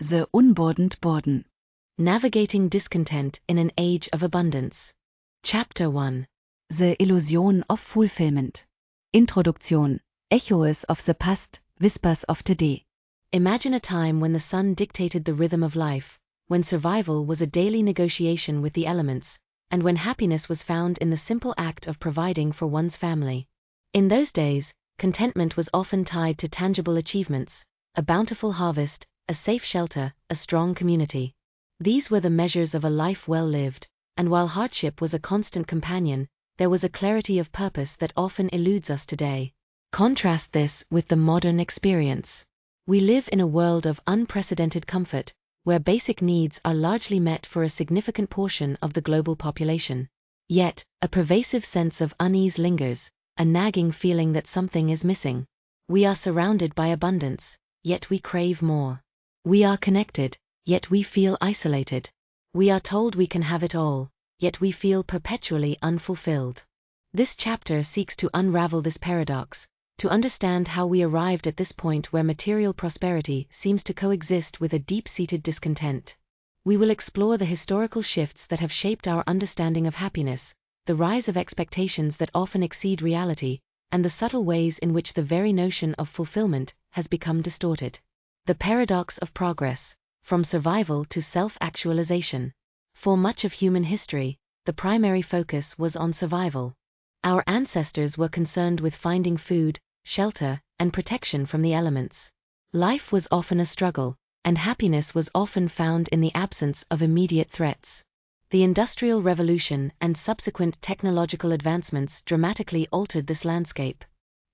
The Unburdened Burden. Navigating Discontent in an Age of Abundance. Chapter 1. The Erosion of Fulfillment. Introduction. Echoes of the past, whispers of today. Imagine a time when the sun dictated the rhythm of life, when survival was a daily negotiation with the elements, and when happiness was found in the simple act of providing for one's family. In those days, contentment was often tied to tangible achievements, a bountiful harvest, a safe shelter, a strong community. These were the measures of a life well lived, and while hardship was a constant companion, there was a clarity of purpose that often eludes us today. Contrast this with the modern experience. We live in a world of unprecedented comfort, where basic needs are largely met for a significant portion of the global population. Yet, a pervasive sense of unease lingers, a nagging feeling that something is missing. We are surrounded by abundance, yet we crave more. We are connected, yet we feel isolated. We are told we can have it all, yet we feel perpetually unfulfilled. This chapter seeks to unravel this paradox, to understand how we arrived at this point where material prosperity seems to coexist with a deep-seated discontent. We will explore the historical shifts that have shaped our understanding of happiness, the rise of expectations that often exceed reality, and the subtle ways in which the very notion of fulfillment has become distorted. The paradox of progress, from survival to self-actualization. For much of human history, the primary focus was on survival. Our ancestors were concerned with finding food, shelter, and protection from the elements. Life was often a struggle, and happiness was often found in the absence of immediate threats. The Industrial Revolution and subsequent technological advancements dramatically altered this landscape.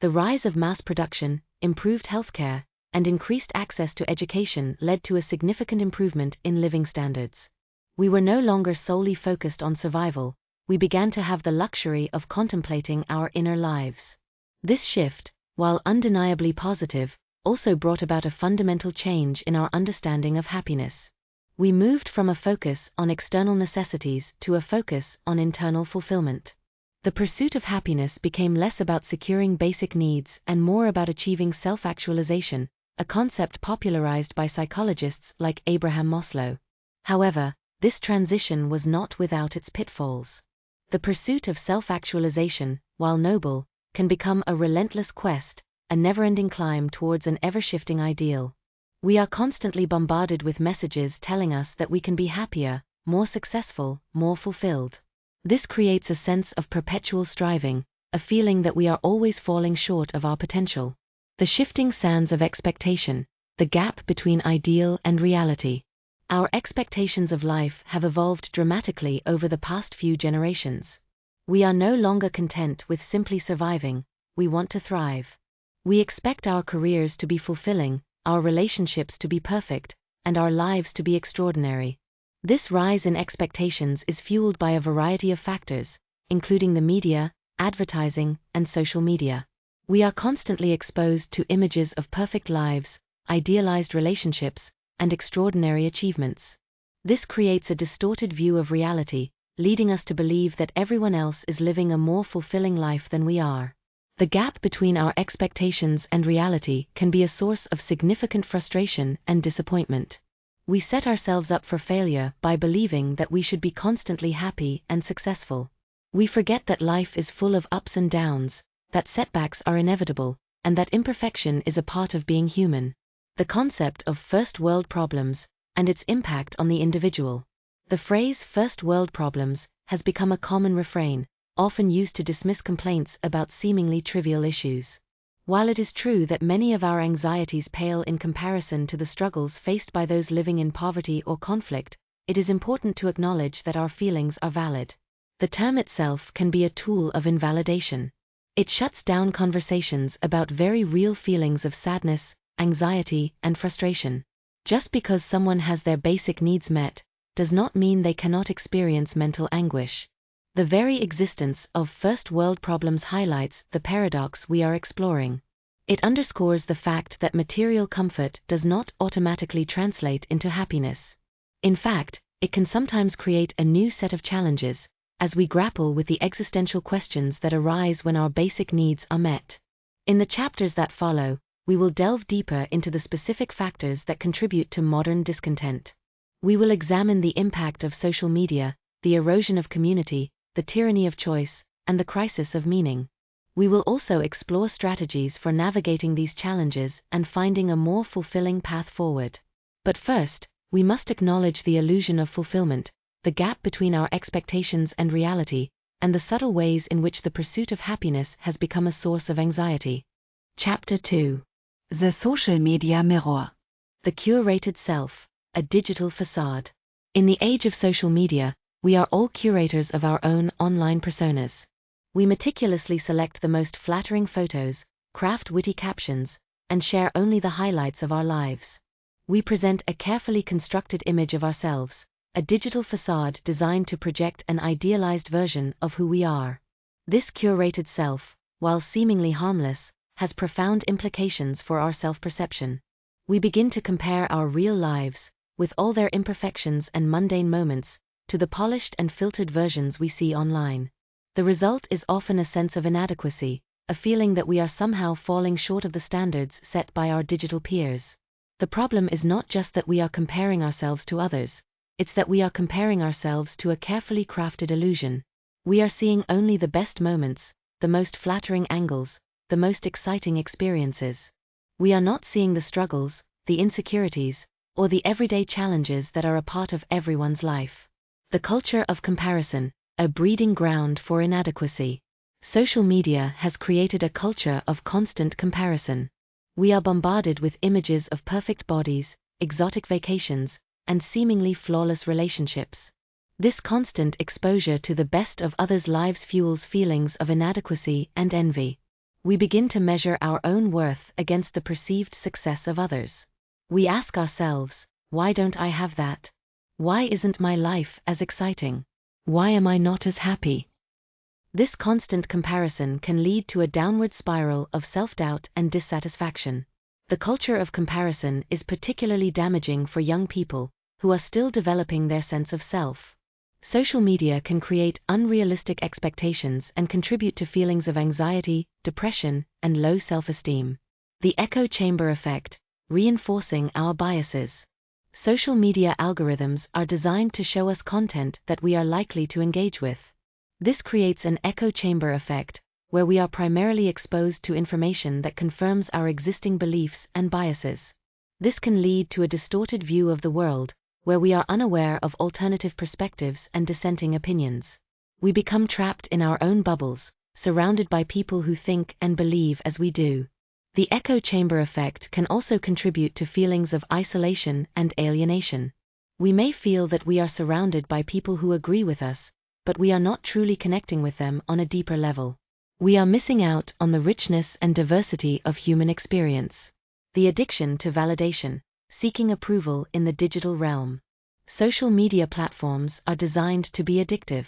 The rise of mass production, improved healthcare, and increased access to education led to a significant improvement in living standards. We were no longer solely focused on survival, we began to have the luxury of contemplating our inner lives. This shift, while undeniably positive, also brought about a fundamental change in our understanding of happiness. We moved from a focus on external necessities to a focus on internal fulfillment. The pursuit of happiness became less about securing basic needs and more about achieving self-actualization, a concept popularized by psychologists like Abraham Maslow. However, this transition was not without its pitfalls. The pursuit of self-actualization, while noble, can become a relentless quest, a never-ending climb towards an ever-shifting ideal. We are constantly bombarded with messages telling us that we can be happier, more successful, more fulfilled. This creates a sense of perpetual striving, a feeling that we are always falling short of our potential. The shifting sands of expectation, the gap between ideal and reality. Our expectations of life have evolved dramatically over the past few generations. We are no longer content with simply surviving, we want to thrive. We expect our careers to be fulfilling, our relationships to be perfect, and our lives to be extraordinary. This rise in expectations is fueled by a variety of factors, including the media, advertising, and social media. We are constantly exposed to images of perfect lives, idealized relationships, and extraordinary achievements. This creates a distorted view of reality, leading us to believe that everyone else is living a more fulfilling life than we are. The gap between our expectations and reality can be a source of significant frustration and disappointment. We set ourselves up for failure by believing that we should be constantly happy and successful. We forget that life is full of ups and downs, that setbacks are inevitable, and that imperfection is a part of being human. The concept of first world problems, and its impact on the individual. The phrase first world problems has become a common refrain, often used to dismiss complaints about seemingly trivial issues. While it is true that many of our anxieties pale in comparison to the struggles faced by those living in poverty or conflict, it is important to acknowledge that our feelings are valid. The term itself can be a tool of invalidation. It shuts down conversations about very real feelings of sadness, anxiety, and frustration. Just because someone has their basic needs met, does not mean they cannot experience mental anguish. The very existence of first world problems highlights the paradox we are exploring. It underscores the fact that material comfort does not automatically translate into happiness. In fact, it can sometimes create a new set of challenges, as we grapple with the existential questions that arise when our basic needs are met. In the chapters that follow, we will delve deeper into the specific factors that contribute to modern discontent. We will examine the impact of social media, the erosion of community, the tyranny of choice, and the crisis of meaning. We will also explore strategies for navigating these challenges and finding a more fulfilling path forward. But first, we must acknowledge the illusion of fulfillment, the gap between our expectations and reality, and the subtle ways in which the pursuit of happiness has become a source of anxiety. Chapter 2. The Social Media Mirror. The Curated Self, a Digital Facade. In the age of social media, we are all curators of our own online personas. We meticulously select the most flattering photos, craft witty captions, and share only the highlights of our lives. We present a carefully constructed image of ourselves, a digital facade designed to project an idealized version of who we are. This curated self, while seemingly harmless, has profound implications for our self-perception. We begin to compare our real lives, with all their imperfections and mundane moments, to the polished and filtered versions we see online. The result is often a sense of inadequacy, a feeling that we are somehow falling short of the standards set by our digital peers. The problem is not just that we are comparing ourselves to others, it's that we are comparing ourselves to a carefully crafted illusion. We are seeing only the best moments, the most flattering angles, the most exciting experiences. We are not seeing the struggles, the insecurities, or the everyday challenges that are a part of everyone's life. The culture of comparison, a breeding ground for inadequacy. Social media has created a culture of constant comparison. We are bombarded with images of perfect bodies, exotic vacations, and seemingly flawless relationships. This constant exposure to the best of others' lives fuels feelings of inadequacy and envy. We begin to measure our own worth against the perceived success of others. We ask ourselves, why don't I have that? Why isn't my life as exciting? Why am I not as happy? This constant comparison can lead to a downward spiral of self-doubt and dissatisfaction. The culture of comparison is particularly damaging for young people, who are still developing their sense of self. Social media can create unrealistic expectations and contribute to feelings of anxiety, depression, and low self-esteem. The echo chamber effect, reinforcing our biases. Social media algorithms are designed to show us content that we are likely to engage with. This creates an echo chamber effect, where we are primarily exposed to information that confirms our existing beliefs and biases. This can lead to a distorted view of the world, where we are unaware of alternative perspectives and dissenting opinions. We become trapped in our own bubbles, surrounded by people who think and believe as we do. The echo chamber effect can also contribute to feelings of isolation and alienation. We may feel that we are surrounded by people who agree with us, but we are not truly connecting with them on a deeper level. We are missing out on the richness and diversity of human experience. The addiction to validation, seeking approval in the digital realm. Social media platforms are designed to be addictive.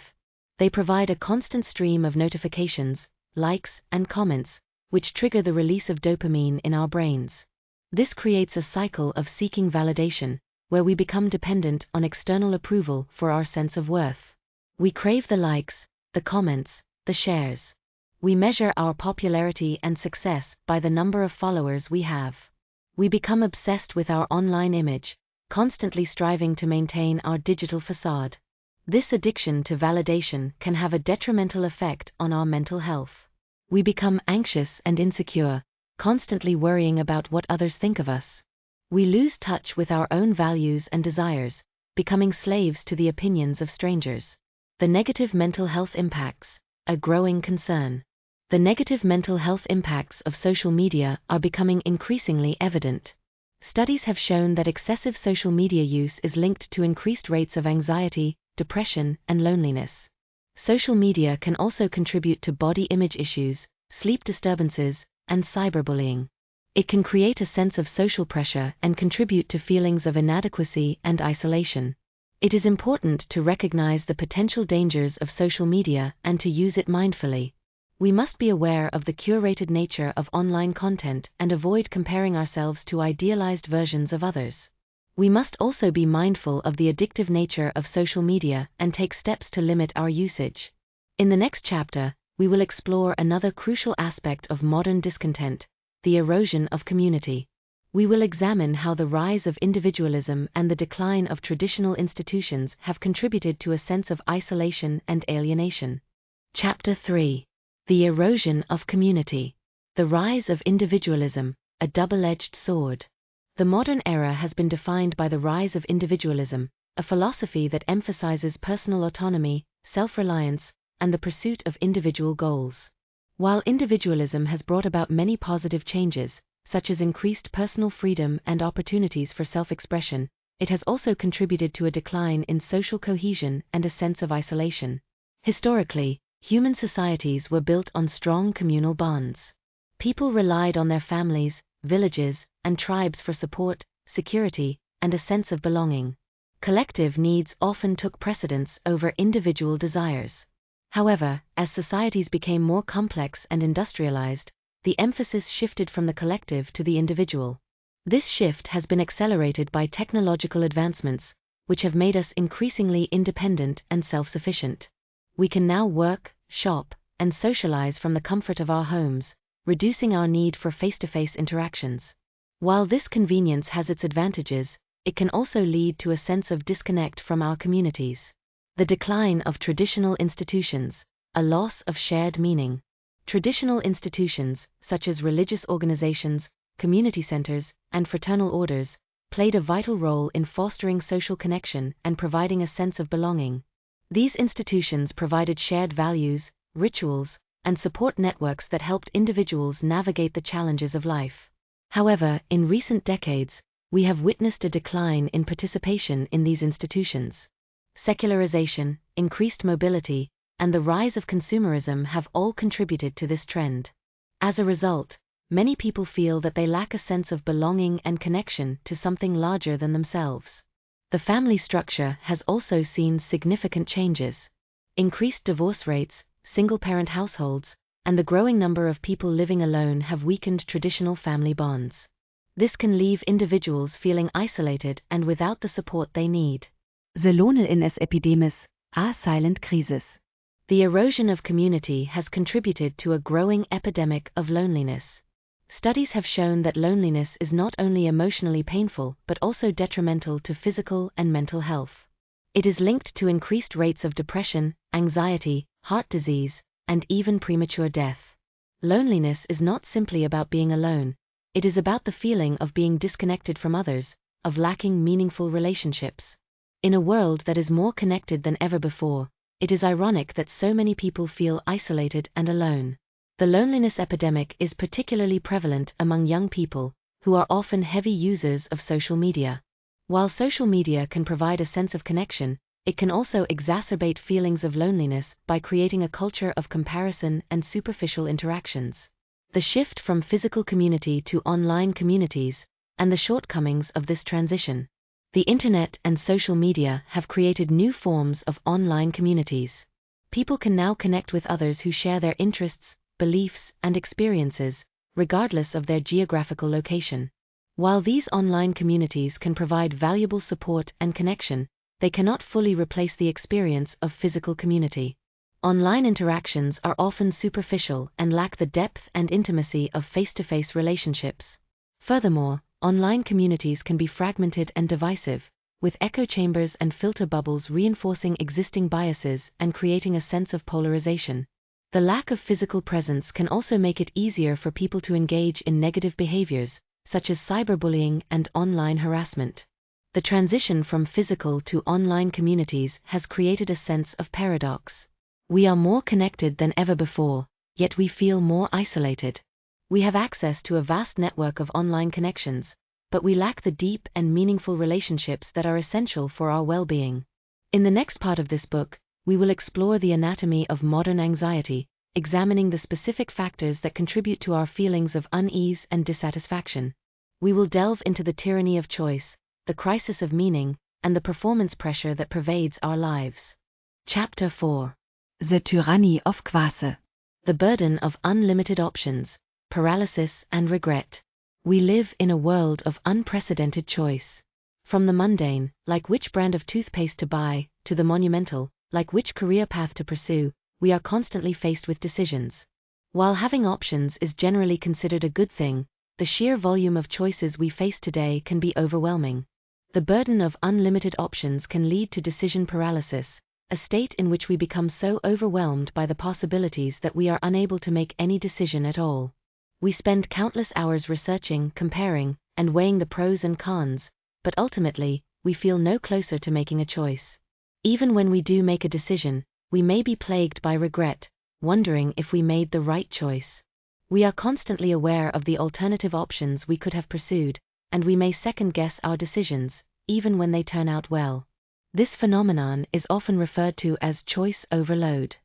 They provide a constant stream of notifications, likes, and comments, which trigger the release of dopamine in our brains. This creates a cycle of seeking validation, where we become dependent on external approval for our sense of worth. We crave the likes, the comments, the shares. We measure our popularity and success by the number of followers we have. We become obsessed with our online image, constantly striving to maintain our digital facade. This addiction to validation can have a detrimental effect on our mental health. We become anxious and insecure, constantly worrying about what others think of us. We lose touch with our own values and desires, becoming slaves to the opinions of strangers. The negative mental health impacts, a growing concern. The negative mental health impacts of social media are becoming increasingly evident. Studies have shown that excessive social media use is linked to increased rates of anxiety, depression, and loneliness. Social media can also contribute to body image issues, sleep disturbances, and cyberbullying. It can create a sense of social pressure and contribute to feelings of inadequacy and isolation. It is important to recognize the potential dangers of social media and to use it mindfully. We must be aware of the curated nature of online content and avoid comparing ourselves to idealized versions of others. We must also be mindful of the addictive nature of social media and take steps to limit our usage. In the next chapter, we will explore another crucial aspect of modern discontent, the erosion of community. We will examine how the rise of individualism and the decline of traditional institutions have contributed to a sense of isolation and alienation. Chapter 3. The erosion of community. The rise of individualism, a double-edged sword. The modern era has been defined by the rise of individualism, a philosophy that emphasizes personal autonomy, self-reliance, and the pursuit of individual goals. While individualism has brought about many positive changes, such as increased personal freedom and opportunities for self-expression, it has also contributed to a decline in social cohesion and a sense of isolation. Historically, human societies were built on strong communal bonds. People relied on their families, villages, and tribes for support, security, and a sense of belonging. Collective needs often took precedence over individual desires. However, as societies became more complex and industrialized, the emphasis shifted from the collective to the individual. This shift has been accelerated by technological advancements, which have made us increasingly independent and self-sufficient. We can now work, shop, and socialize from the comfort of our homes, reducing our need for face-to-face interactions. While this convenience has its advantages, it can also lead to a sense of disconnect from our communities. The decline of traditional institutions, a loss of shared meaning. Traditional institutions, such as religious organizations, community centers, and fraternal orders, played a vital role in fostering social connection and providing a sense of belonging. These institutions provided shared values, rituals, and support networks that helped individuals navigate the challenges of life. However, in recent decades, we have witnessed a decline in participation in these institutions. Secularization, increased mobility, and the rise of consumerism have all contributed to this trend. As a result, many people feel that they lack a sense of belonging and connection to something larger than themselves. The family structure has also seen significant changes. Increased divorce rates, single-parent households, and the growing number of people living alone have weakened traditional family bonds. This can leave individuals feeling isolated and without the support they need. The Loneliness Epidemic, a silent crisis. The erosion of community has contributed to a growing epidemic of loneliness. Studies have shown that loneliness is not only emotionally painful but also detrimental to physical and mental health. It is linked to increased rates of depression, anxiety, heart disease, and even premature death. Loneliness is not simply about being alone, it is about the feeling of being disconnected from others, of lacking meaningful relationships. In a world that is more connected than ever before, it is ironic that so many people feel isolated and alone. The loneliness epidemic is particularly prevalent among young people, who are often heavy users of social media. While social media can provide a sense of connection, it can also exacerbate feelings of loneliness by creating a culture of comparison and superficial interactions. The shift from physical community to online communities, and the shortcomings of this transition. The internet and social media have created new forms of online communities. People can now connect with others who share their interests, beliefs, and experiences, regardless of their geographical location. While these online communities can provide valuable support and connection, they cannot fully replace the experience of physical community. Online interactions are often superficial and lack the depth and intimacy of face-to-face relationships. Furthermore, online communities can be fragmented and divisive, with echo chambers and filter bubbles reinforcing existing biases and creating a sense of polarization. The lack of physical presence can also make it easier for people to engage in negative behaviors, such as cyberbullying and online harassment. The transition from physical to online communities has created a sense of paradox. We are more connected than ever before, yet we feel more isolated. We have access to a vast network of online connections, but we lack the deep and meaningful relationships that are essential for our well-being. In the next part of this book, we will explore the anatomy of modern anxiety, examining the specific factors that contribute to our feelings of unease and dissatisfaction. We will delve into the tyranny of choice, the crisis of meaning, and the performance pressure that pervades our lives. Chapter 4. The Tyranny of Choice. The burden of unlimited options, paralysis and regret. We live in a world of unprecedented choice. From the mundane, like which brand of toothpaste to buy, to the monumental, like which career path to pursue, we are constantly faced with decisions. While having options is generally considered a good thing, the sheer volume of choices we face today can be overwhelming. The burden of unlimited options can lead to decision paralysis, a state in which we become so overwhelmed by the possibilities that we are unable to make any decision at all. We spend countless hours researching, comparing, and weighing the pros and cons, but ultimately, we feel no closer to making a choice. Even when we do make a decision, we may be plagued by regret, wondering if we made the right choice. We are constantly aware of the alternative options we could have pursued, and we may second-guess our decisions, even when they turn out well. This phenomenon is often referred to as choice overload.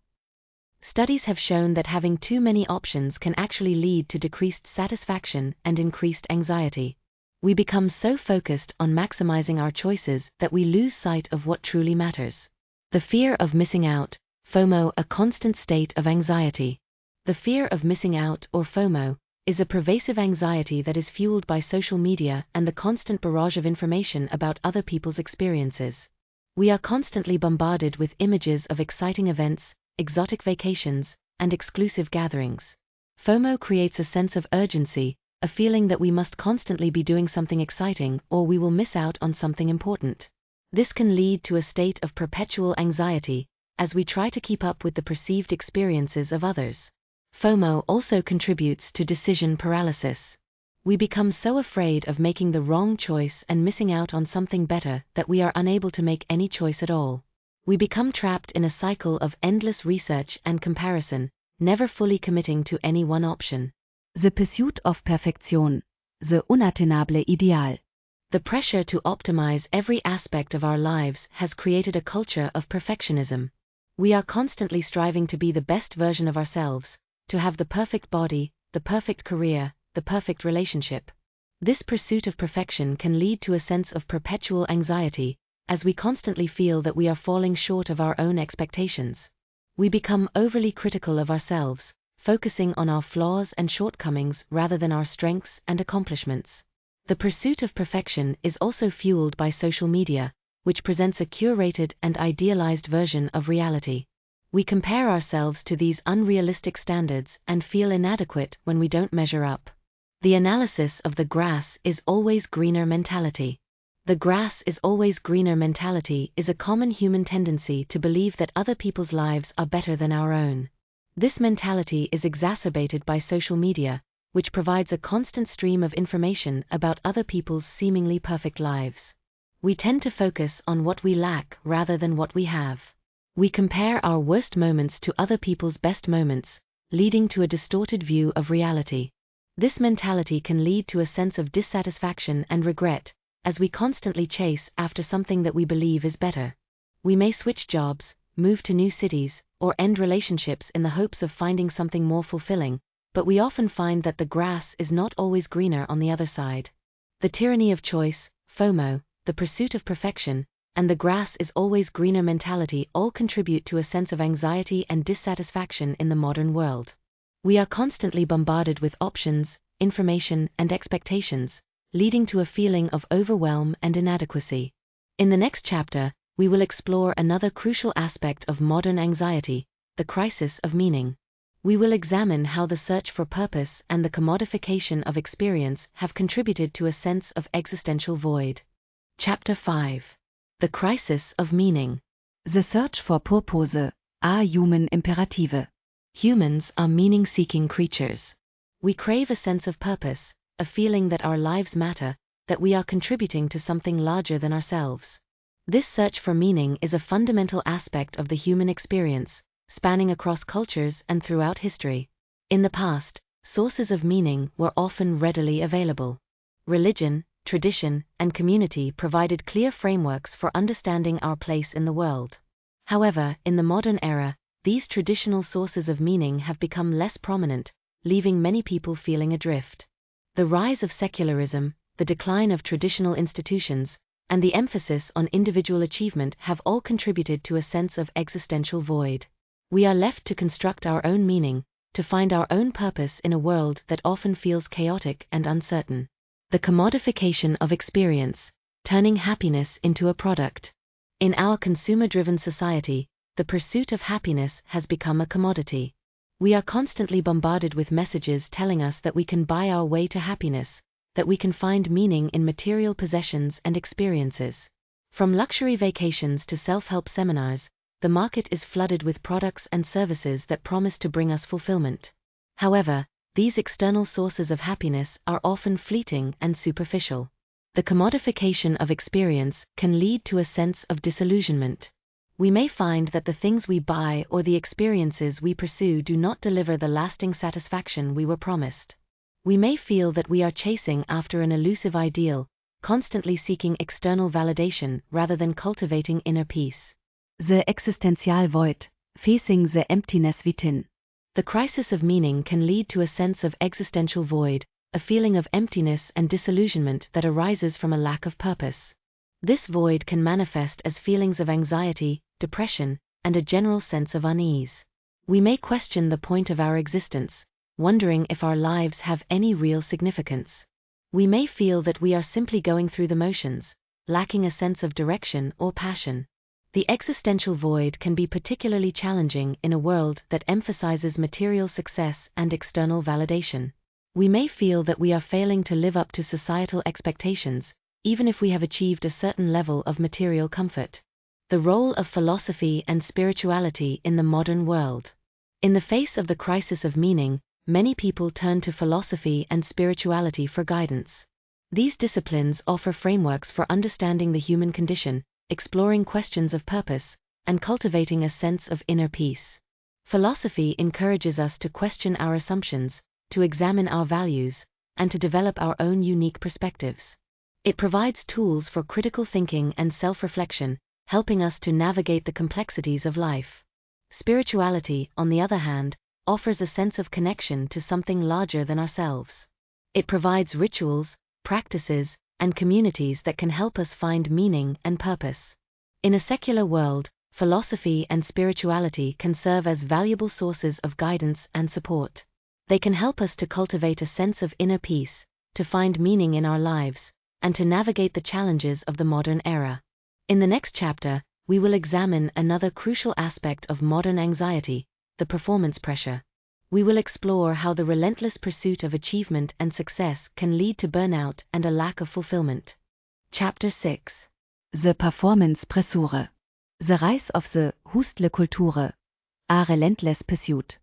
Studies have shown that having too many options can actually lead to decreased satisfaction and increased anxiety. We become so focused on maximizing our choices that we lose sight of what truly matters. The fear of missing out, FOMO, a constant state of anxiety. The fear of missing out, or FOMO, is a pervasive anxiety that is fueled by social media and the constant barrage of information about other people's experiences. We are constantly bombarded with images of exciting events, exotic vacations, and exclusive gatherings. FOMO creates a sense of urgency, a feeling that we must constantly be doing something exciting or we will miss out on something important. This can lead to a state of perpetual anxiety, as we try to keep up with the perceived experiences of others. FOMO also contributes to decision paralysis. We become so afraid of making the wrong choice and missing out on something better that we are unable to make any choice at all. We become trapped in a cycle of endless research and comparison, never fully committing to any one option. The pursuit of perfection, the unattainable ideal. The pressure to optimize every aspect of our lives has created a culture of perfectionism. We are constantly striving to be the best version of ourselves, to have the perfect body, the perfect career, the perfect relationship. This pursuit of perfection can lead to a sense of perpetual anxiety, as we constantly feel that we are falling short of our own expectations. We become overly critical of ourselves, focusing on our flaws and shortcomings rather than our strengths and accomplishments. The pursuit of perfection is also fueled by social media, which presents a curated and idealized version of reality. We compare ourselves to these unrealistic standards and feel inadequate when we don't measure up. The analysis of the grass is always greener mentality. The grass is always greener mentality is a common human tendency to believe that other people's lives are better than our own. This mentality is exacerbated by social media, which provides a constant stream of information about other people's seemingly perfect lives. We tend to focus on what we lack rather than what we have. We compare our worst moments to other people's best moments, leading to a distorted view of reality. This mentality can lead to a sense of dissatisfaction and regret, as we constantly chase after something that we believe is better. We may switch jobs, move to new cities, or end relationships in the hopes of finding something more fulfilling, but we often find that the grass is not always greener on the other side. The tyranny of choice, FOMO, the pursuit of perfection, and the grass is always greener mentality all contribute to a sense of anxiety and dissatisfaction in the modern world. We are constantly bombarded with options, information, and expectations, leading to a feeling of overwhelm and inadequacy. In the next chapter, we will explore another crucial aspect of modern anxiety, the crisis of meaning. We will examine how the search for purpose and the commodification of experience have contributed to a sense of existential void. Chapter 5. The crisis of meaning. The search for purpose, a human imperative. Humans are meaning-seeking creatures. We crave a sense of purpose, a feeling that our lives matter, that we are contributing to something larger than ourselves. This search for meaning is a fundamental aspect of the human experience, spanning across cultures and throughout history. In the past, sources of meaning were often readily available. Religion, tradition, and community provided clear frameworks for understanding our place in the world. However, in the modern era, these traditional sources of meaning have become less prominent, leaving many people feeling adrift. The rise of secularism, the decline of traditional institutions, and the emphasis on individual achievement have all contributed to a sense of existential void. We are left to construct our own meaning, to find our own purpose in a world that often feels chaotic and uncertain. The commodification of experience, turning happiness into a product. In our consumer-driven society, the pursuit of happiness has become a commodity. We are constantly bombarded with messages telling us that we can buy our way to happiness, that we can find meaning in material possessions and experiences. From luxury vacations to self-help seminars, the market is flooded with products and services that promise to bring us fulfillment. However, these external sources of happiness are often fleeting and superficial. The commodification of experience can lead to a sense of disillusionment. We may find that the things we buy or the experiences we pursue do not deliver the lasting satisfaction we were promised. We may feel that we are chasing after an elusive ideal, constantly seeking external validation rather than cultivating inner peace. The existential void, facing the emptiness within. The crisis of meaning can lead to a sense of existential void, a feeling of emptiness and disillusionment that arises from a lack of purpose. This void can manifest as feelings of anxiety, depression, and a general sense of unease. We may question the point of our existence, wondering if our lives have any real significance. We may feel that we are simply going through the motions, lacking a sense of direction or passion. The existential void can be particularly challenging in a world that emphasizes material success and external validation. We may feel that we are failing to live up to societal expectations, even if we have achieved a certain level of material comfort. The role of philosophy and spirituality in the modern world. In the face of the crisis of meaning, many people turn to philosophy and spirituality for guidance. These disciplines offer frameworks for understanding the human condition, exploring questions of purpose, and cultivating a sense of inner peace. Philosophy encourages us to question our assumptions, to examine our values, and to develop our own unique perspectives. It provides tools for critical thinking and self-reflection, helping us to navigate the complexities of life. Spirituality, on the other hand, offers a sense of connection to something larger than ourselves. It provides rituals, practices, and communities that can help us find meaning and purpose. In a secular world, philosophy and spirituality can serve as valuable sources of guidance and support. They can help us to cultivate a sense of inner peace, to find meaning in our lives, and to navigate the challenges of the modern era. In the next chapter, we will examine another crucial aspect of modern anxiety, the performance pressure. We will explore how the relentless pursuit of achievement and success can lead to burnout and a lack of fulfillment. Chapter 6. The performance pressure. The rise of the hustle-Kultur. A relentless pursuit.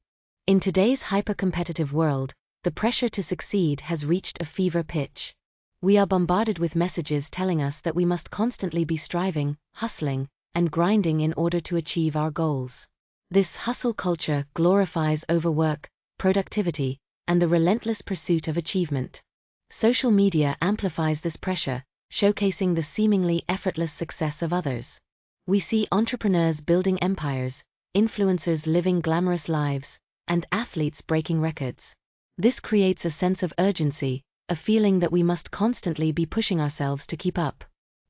In today's hyper-competitive world, the pressure to succeed has reached a fever pitch. We are bombarded with messages telling us that we must constantly be striving, hustling, and grinding in order to achieve our goals. This hustle culture glorifies overwork, productivity, and the relentless pursuit of achievement. Social media amplifies this pressure, showcasing the seemingly effortless success of others. We see entrepreneurs building empires, influencers living glamorous lives, and athletes breaking records. This creates a sense of urgency, a feeling that we must constantly be pushing ourselves to keep up.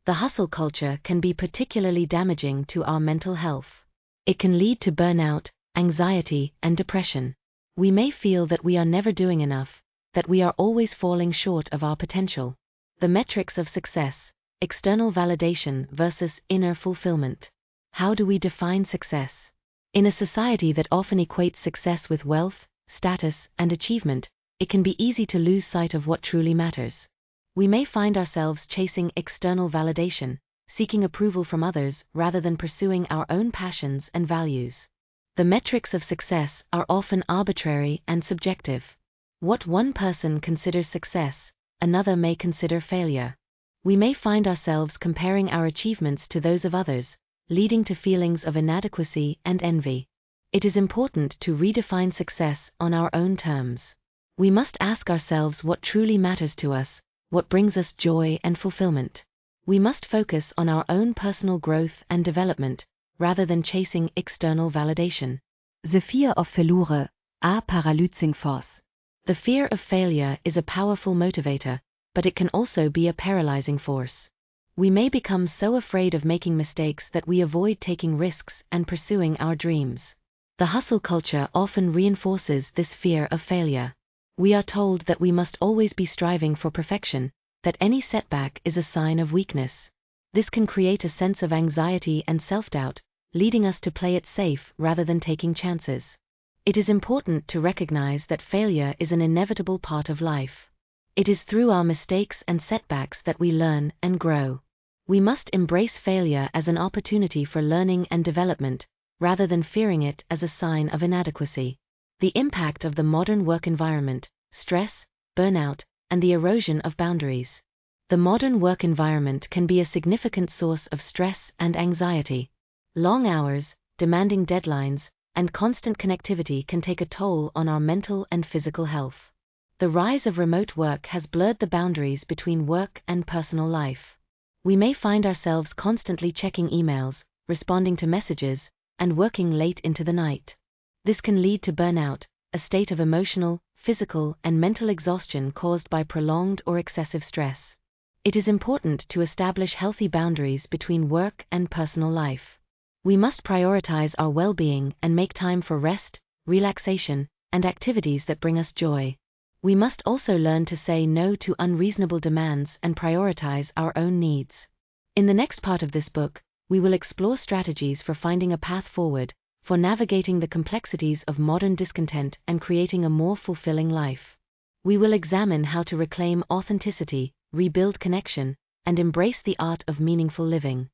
The hustle culture can be particularly damaging to our mental health. It can lead to burnout, anxiety, and depression. We may feel that we are never doing enough, that we are always falling short of our potential. The metrics of success, external validation versus inner fulfillment. How do we define success? In a society that often equates success with wealth, status, and achievement, it can be easy to lose sight of what truly matters. We may find ourselves chasing external validation, seeking approval from others rather than pursuing our own passions and values. The metrics of success are often arbitrary and subjective. What one person considers success, another may consider failure. We may find ourselves comparing our achievements to those of others, leading to feelings of inadequacy and envy. It is important to redefine success on our own terms. We must ask ourselves what truly matters to us, what brings us joy and fulfillment. We must focus on our own personal growth and development, rather than chasing external validation. The fear of failure, a paralyzing force. The fear of failure is a powerful motivator, but it can also be a paralyzing force. We may become so afraid of making mistakes that we avoid taking risks and pursuing our dreams. The hustle culture often reinforces this fear of failure. We are told that we must always be striving for perfection, that any setback is a sign of weakness. This can create a sense of anxiety and self-doubt, leading us to play it safe rather than taking chances. It is important to recognize that failure is an inevitable part of life. It is through our mistakes and setbacks that we learn and grow. We must embrace failure as an opportunity for learning and development, rather than fearing it as a sign of inadequacy. The impact of the modern work environment, stress, burnout, and the erosion of boundaries. The modern work environment can be a significant source of stress and anxiety. Long hours, demanding deadlines, and constant connectivity can take a toll on our mental and physical health. The rise of remote work has blurred the boundaries between work and personal life. We may find ourselves constantly checking emails, responding to messages, and working late into the night. This can lead to burnout, a state of emotional, physical, and mental exhaustion caused by prolonged or excessive stress. It is important to establish healthy boundaries between work and personal life. We must prioritize our well-being and make time for rest, relaxation, and activities that bring us joy. We must also learn to say no to unreasonable demands and prioritize our own needs. In the next part of this book, we will explore strategies for finding a path forward, for navigating the complexities of modern discontent and creating a more fulfilling life. We will examine how to reclaim authenticity, rebuild connection, and embrace the art of meaningful living.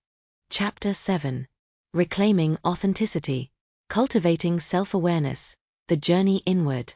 Chapter 7. Reclaiming Authenticity. Cultivating Self-Awareness, the Journey Inward.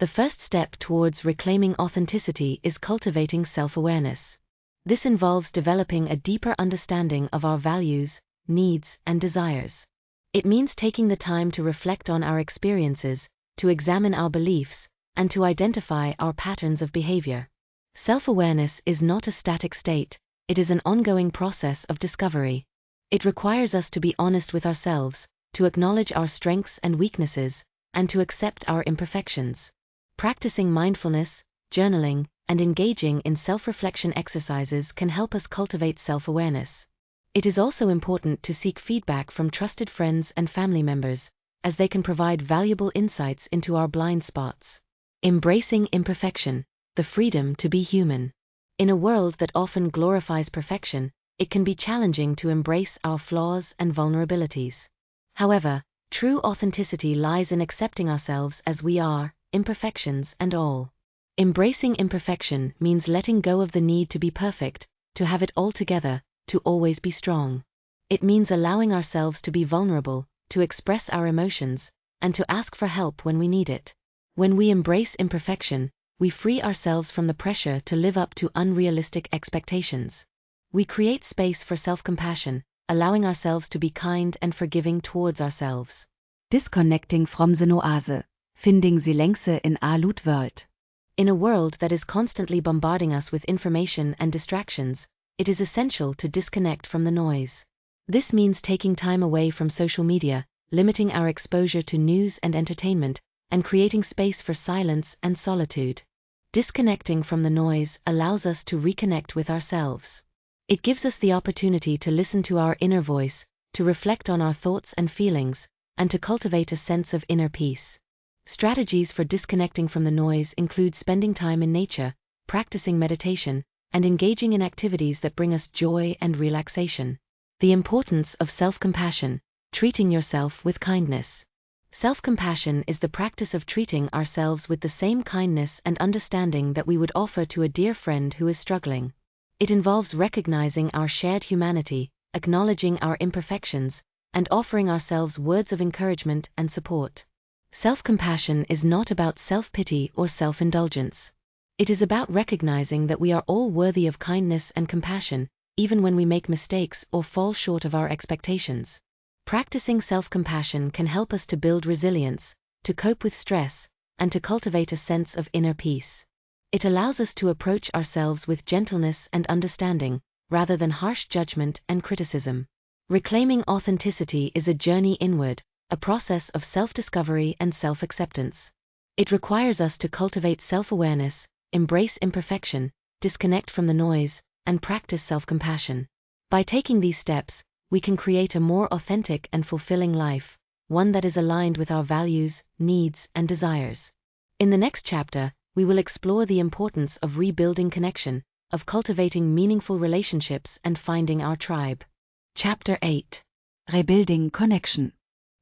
The first step towards reclaiming authenticity is cultivating self-awareness. This involves developing a deeper understanding of our values, needs, and desires. It means taking the time to reflect on our experiences, to examine our beliefs, and to identify our patterns of behavior. Self-awareness is not a static state, it is an ongoing process of discovery. It requires us to be honest with ourselves, to acknowledge our strengths and weaknesses, and to accept our imperfections. Practicing mindfulness, journaling, and engaging in self-reflection exercises can help us cultivate self-awareness. It is also important to seek feedback from trusted friends and family members, as they can provide valuable insights into our blind spots. Embracing imperfection, the freedom to be human. In a world that often glorifies perfection, it can be challenging to embrace our flaws and vulnerabilities. However, true authenticity lies in accepting ourselves as we are, imperfections and all. Embracing imperfection means letting go of the need to be perfect, to have it all together, to always be strong. It means allowing ourselves to be vulnerable, to express our emotions, and to ask for help when we need it. When we embrace imperfection, we free ourselves from the pressure to live up to unrealistic expectations. We create space for self-compassion, allowing ourselves to be kind and forgiving towards ourselves. Disconnecting from the noise, finding the length in a loud world. In a world that is constantly bombarding us with information and distractions, it is essential to disconnect from the noise. This means taking time away from social media, limiting our exposure to news and entertainment, and creating space for silence and solitude. Disconnecting from the noise allows us to reconnect with ourselves. It gives us the opportunity to listen to our inner voice, to reflect on our thoughts and feelings, and to cultivate a sense of inner peace. Strategies for disconnecting from the noise include spending time in nature, practicing meditation, and engaging in activities that bring us joy and relaxation. The importance of self-compassion, treating yourself with kindness. Self-compassion is the practice of treating ourselves with the same kindness and understanding that we would offer to a dear friend who is struggling. It involves recognizing our shared humanity, acknowledging our imperfections, and offering ourselves words of encouragement and support. Self-compassion is not about self-pity or self-indulgence. It is about recognizing that we are all worthy of kindness and compassion, even when we make mistakes or fall short of our expectations. Practicing self-compassion can help us to build resilience, to cope with stress, and to cultivate a sense of inner peace. It allows us to approach ourselves with gentleness and understanding, rather than harsh judgment and criticism. Reclaiming authenticity is a journey inward, a process of self-discovery and self-acceptance. It requires us to cultivate self-awareness, embrace imperfection, disconnect from the noise, and practice self-compassion. By taking these steps, we can create a more authentic and fulfilling life, one that is aligned with our values, needs, and desires. In the next chapter, we will explore the importance of rebuilding connection, of cultivating meaningful relationships and finding our tribe. Chapter 8. Rebuilding connection.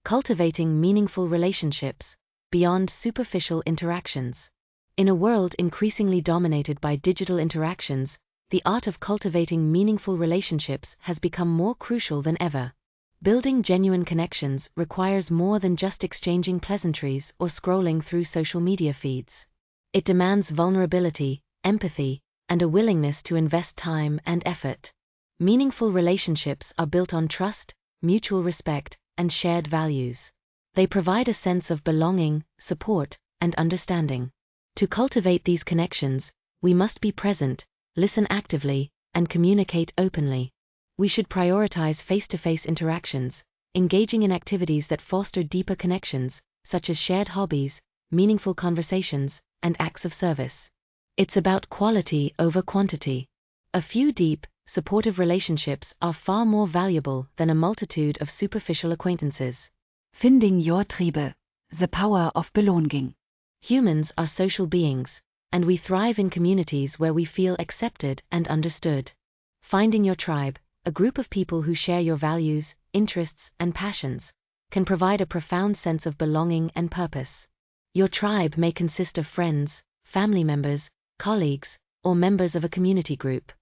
Cultivating meaningful relationships. beyond superficial interactions. In a world increasingly dominated by digital interactions, the art of cultivating meaningful relationships has become more crucial than ever. Building genuine connections requires more than just exchanging pleasantries or scrolling through social media feeds. It demands vulnerability, empathy, and a willingness to invest time and effort. Meaningful relationships are built on trust, mutual respect, and shared values. They provide a sense of belonging, support, and understanding. To cultivate these connections, we must be present, listen actively, and communicate openly. We should prioritize face-to-face interactions, engaging in activities that foster deeper connections, such as shared hobbies, meaningful conversations, and acts of service. It's about quality over quantity. A few deep, supportive relationships are far more valuable than a multitude of superficial acquaintances. Finding your Triebe, the power of belonging. Humans are social beings, and we thrive in communities where we feel accepted and understood. Finding your tribe, a group of people who share your values, interests, and passions, can provide a profound sense of belonging and purpose. Your tribe may consist of friends, family members, colleagues, or members of a community group.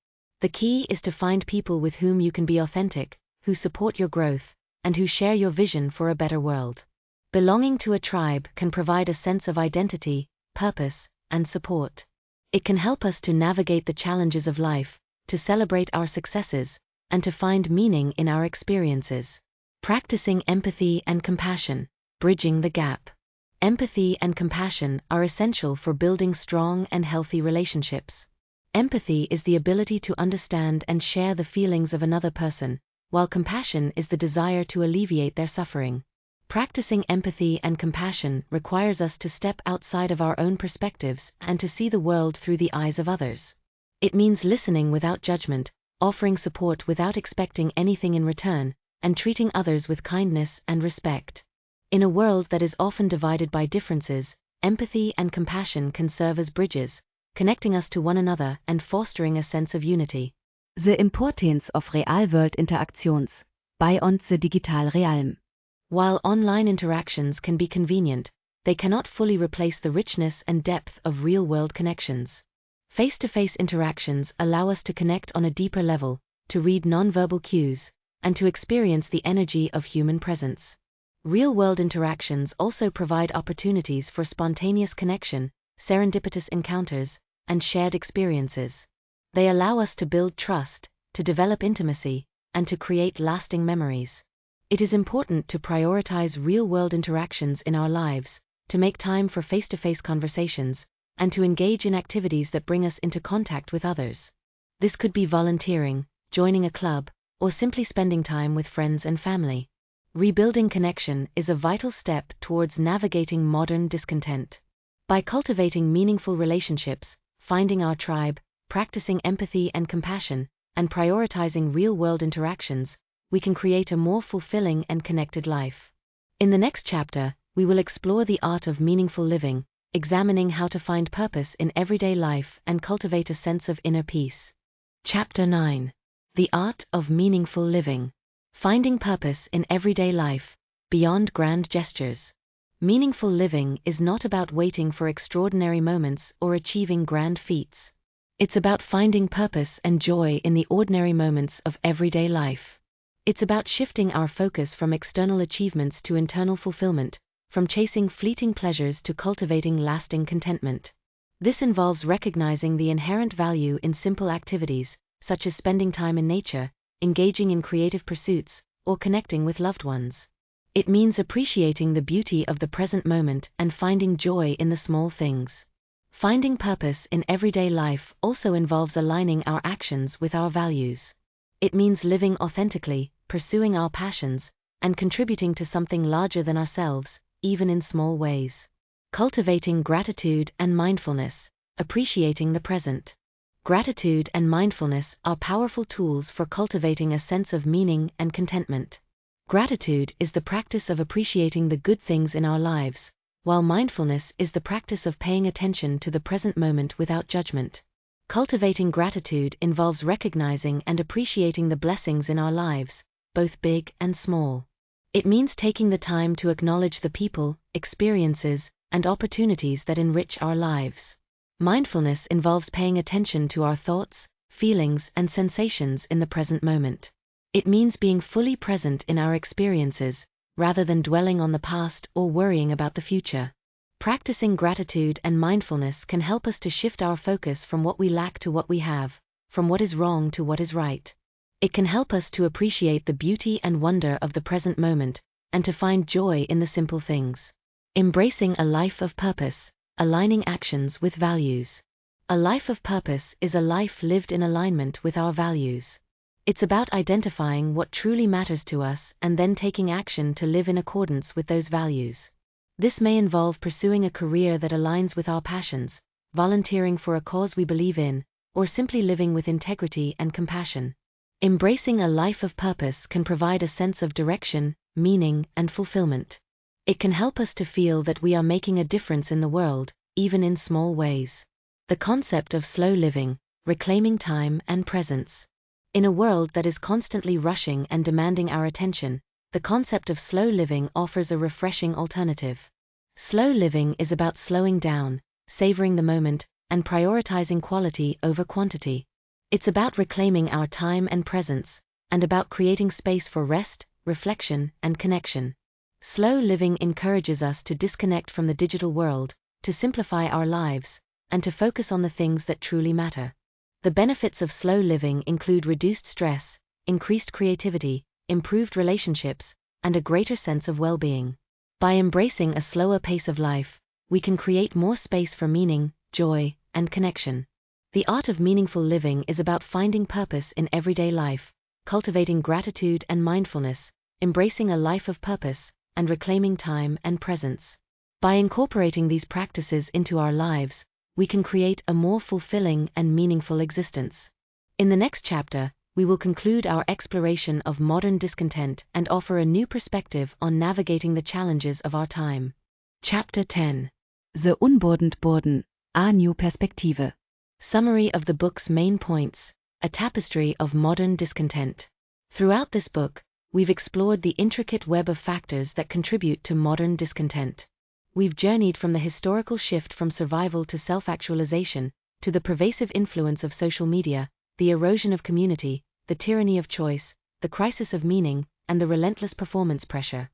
The key is to find people with whom you can be authentic, who support your growth, and who share your vision for a better world. Belonging to a tribe can provide a sense of identity, purpose, and support. It can help us to navigate the challenges of life, to celebrate our successes, and to find meaning in our experiences. Practicing empathy and compassion, bridging the gap. Empathy and compassion are essential for building strong and healthy relationships. Empathy is the ability to understand and share the feelings of another person, while compassion is the desire to alleviate their suffering. Practicing empathy and compassion requires us to step outside of our own perspectives and to see the world through the eyes of others. It means listening without judgment, offering support without expecting anything in return, and treating others with kindness and respect. In a world that is often divided by differences, empathy and compassion can serve as bridges, connecting us to one another and fostering a sense of unity. The importance of real-world interactions, beyond the digital realm. While online interactions can be convenient, they cannot fully replace the richness and depth of real-world connections. Face-to-face interactions allow us to connect on a deeper level, to read nonverbal cues, and to experience the energy of human presence. Real-world interactions also provide opportunities for spontaneous connection, serendipitous encounters, and shared experiences. They allow us to build trust, to develop intimacy, and to create lasting memories. It is important to prioritize real-world interactions in our lives, to make time for face-to-face conversations, and to engage in activities that bring us into contact with others. This could be volunteering, joining a club, or simply spending time with friends and family. Rebuilding connection is a vital step towards navigating modern discontent. By cultivating meaningful relationships, finding our tribe, practicing empathy and compassion, and prioritizing real-world interactions, we can create a more fulfilling and connected life. In the next chapter, we will explore the art of meaningful living, examining how to find purpose in everyday life and cultivate a sense of inner peace. Chapter 9. The Art of Meaningful Living. Finding purpose in everyday life, beyond grand gestures. Meaningful living is not about waiting for extraordinary moments or achieving grand feats. It's about finding purpose and joy in the ordinary moments of everyday life. It's about shifting our focus from external achievements to internal fulfillment, from chasing fleeting pleasures to cultivating lasting contentment. This involves recognizing the inherent value in simple activities, such as spending time in nature, engaging in creative pursuits, or connecting with loved ones. It means appreciating the beauty of the present moment and finding joy in the small things. Finding purpose in everyday life also involves aligning our actions with our values. It means living authentically, pursuing our passions, and contributing to something larger than ourselves, even in small ways. Cultivating gratitude and mindfulness, appreciating the present. Gratitude and mindfulness are powerful tools for cultivating a sense of meaning and contentment. Gratitude is the practice of appreciating the good things in our lives, while mindfulness is the practice of paying attention to the present moment without judgment. Cultivating gratitude involves recognizing and appreciating the blessings in our lives, both big and small. It means taking the time to acknowledge the people, experiences, and opportunities that enrich our lives. Mindfulness involves paying attention to our thoughts, feelings, and sensations in the present moment. It means being fully present in our experiences, rather than dwelling on the past or worrying about the future. Practicing gratitude and mindfulness can help us to shift our focus from what we lack to what we have, from what is wrong to what is right. It can help us to appreciate the beauty and wonder of the present moment, and to find joy in the simple things. Embracing a life of purpose, aligning actions with values. A life of purpose is a life lived in alignment with our values. It's about identifying what truly matters to us and then taking action to live in accordance with those values. This may involve pursuing a career that aligns with our passions, volunteering for a cause we believe in, or simply living with integrity and compassion. Embracing a life of purpose can provide a sense of direction, meaning, and fulfillment. It can help us to feel that we are making a difference in the world, even in small ways. The concept of slow living, reclaiming time and presence. In a world that is constantly rushing and demanding our attention, the concept of slow living offers a refreshing alternative. Slow living is about slowing down, savoring the moment, and prioritizing quality over quantity. It's about reclaiming our time and presence, and about creating space for rest, reflection, and connection. Slow living encourages us to disconnect from the digital world, to simplify our lives, and to focus on the things that truly matter. The benefits of slow living include reduced stress, increased creativity, improved relationships, and a greater sense of well-being. By embracing a slower pace of life, we can create more space for meaning, joy, and connection. The art of meaningful living is about finding purpose in everyday life, cultivating gratitude and mindfulness, embracing a life of purpose, and reclaiming time and presence. By incorporating these practices into our lives, we can create a more fulfilling and meaningful existence. In the next chapter, we will conclude our exploration of modern discontent and offer a new perspective on navigating the challenges of our time. Chapter 10. The Unburdened Burden, a new perspective. Summary of the book's main points, a tapestry of modern discontent. Throughout this book, we've explored the intricate web of factors that contribute to modern discontent. We've journeyed from the historical shift from survival to self-actualization, to the pervasive influence of social media, the erosion of community, the tyranny of choice, the crisis of meaning, and the relentless performance pressure.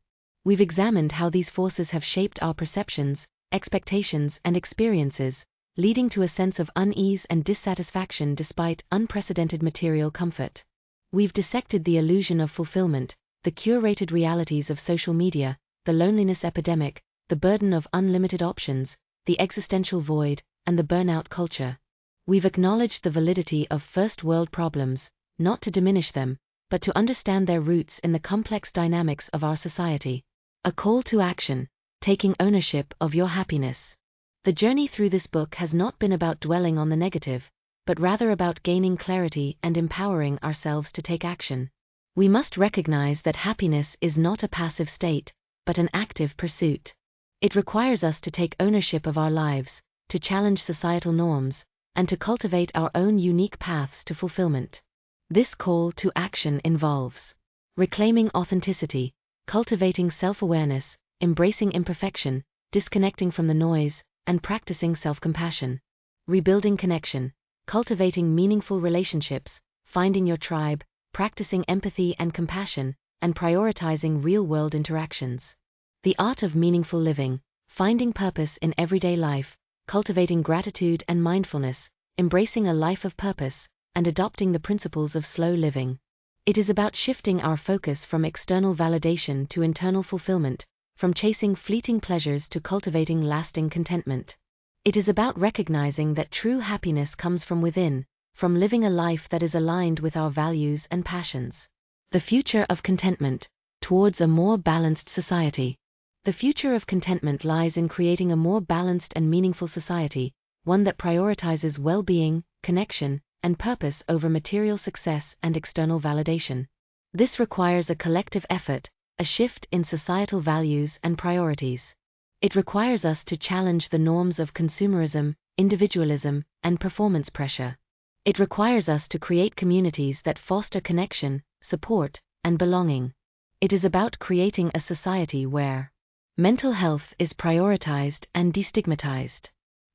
We've examined how these forces have shaped our perceptions, expectations, and experiences, leading to a sense of unease and dissatisfaction despite unprecedented material comfort. We've dissected the illusion of fulfillment, the curated realities of social media, the loneliness epidemic, the burden of unlimited options, the existential void, and the burnout culture. We've acknowledged the validity of first-world problems, not to diminish them, but to understand their roots in the complex dynamics of our society. A call to action, taking ownership of your happiness. The journey through this book has not been about dwelling on the negative, but rather about gaining clarity and empowering ourselves to take action. We must recognize that happiness is not a passive state, but an active pursuit. It requires us to take ownership of our lives, to challenge societal norms, and to cultivate our own unique paths to fulfillment. This call to action involves reclaiming authenticity, cultivating self-awareness, embracing imperfection, disconnecting from the noise, and practicing self-compassion. Rebuilding connection, cultivating meaningful relationships, finding your tribe, practicing empathy and compassion, and prioritizing real-world interactions. The art of meaningful living, finding purpose in everyday life, cultivating gratitude and mindfulness, embracing a life of purpose, and adopting the principles of slow living. It is about shifting our focus from external validation to internal fulfillment, from chasing fleeting pleasures to cultivating lasting contentment. It is about recognizing that true happiness comes from within, from living a life that is aligned with our values and passions. The future of contentment, towards a more balanced society. The future of contentment lies in creating a more balanced and meaningful society, one that prioritizes well-being, connection, and purpose over material success and external validation. This requires a collective effort, a shift in societal values and priorities. It requires us to challenge the norms of consumerism, individualism, and performance pressure. It requires us to create communities that foster connection, support, and belonging. It is about creating a society where Mental health is prioritized and destigmatized.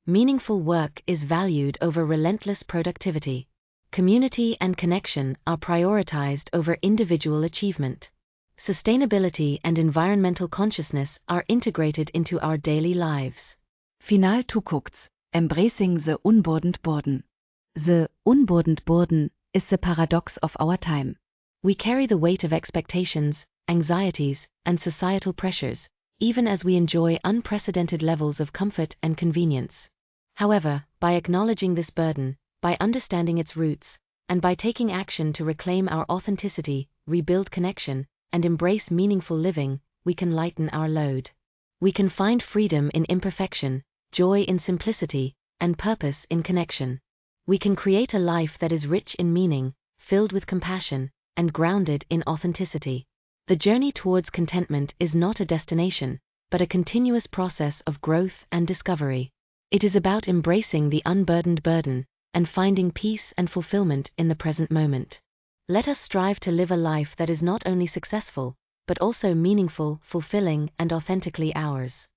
Meaningful work is valued over relentless productivity. Community and connection are prioritized over individual achievement. Sustainability and environmental consciousness are integrated into our daily lives. Final Tukukts, Embracing the Unburdened Burden. The unburdened burden is the paradox of our time. We carry the weight of expectations, anxieties, and societal pressures, even as we enjoy unprecedented levels of comfort and convenience. However, by acknowledging this burden, by understanding its roots, and by taking action to reclaim our authenticity, rebuild connection, and embrace meaningful living, we can lighten our load. We can find freedom in imperfection, joy in simplicity, and purpose in connection. We can create a life that is rich in meaning, filled with compassion, and grounded in authenticity. The journey towards contentment is not a destination, but a continuous process of growth and discovery. It is about embracing the unburdened burden and finding peace and fulfillment in the present moment. Let us strive to live a life that is not only successful, but also meaningful, fulfilling, and authentically ours.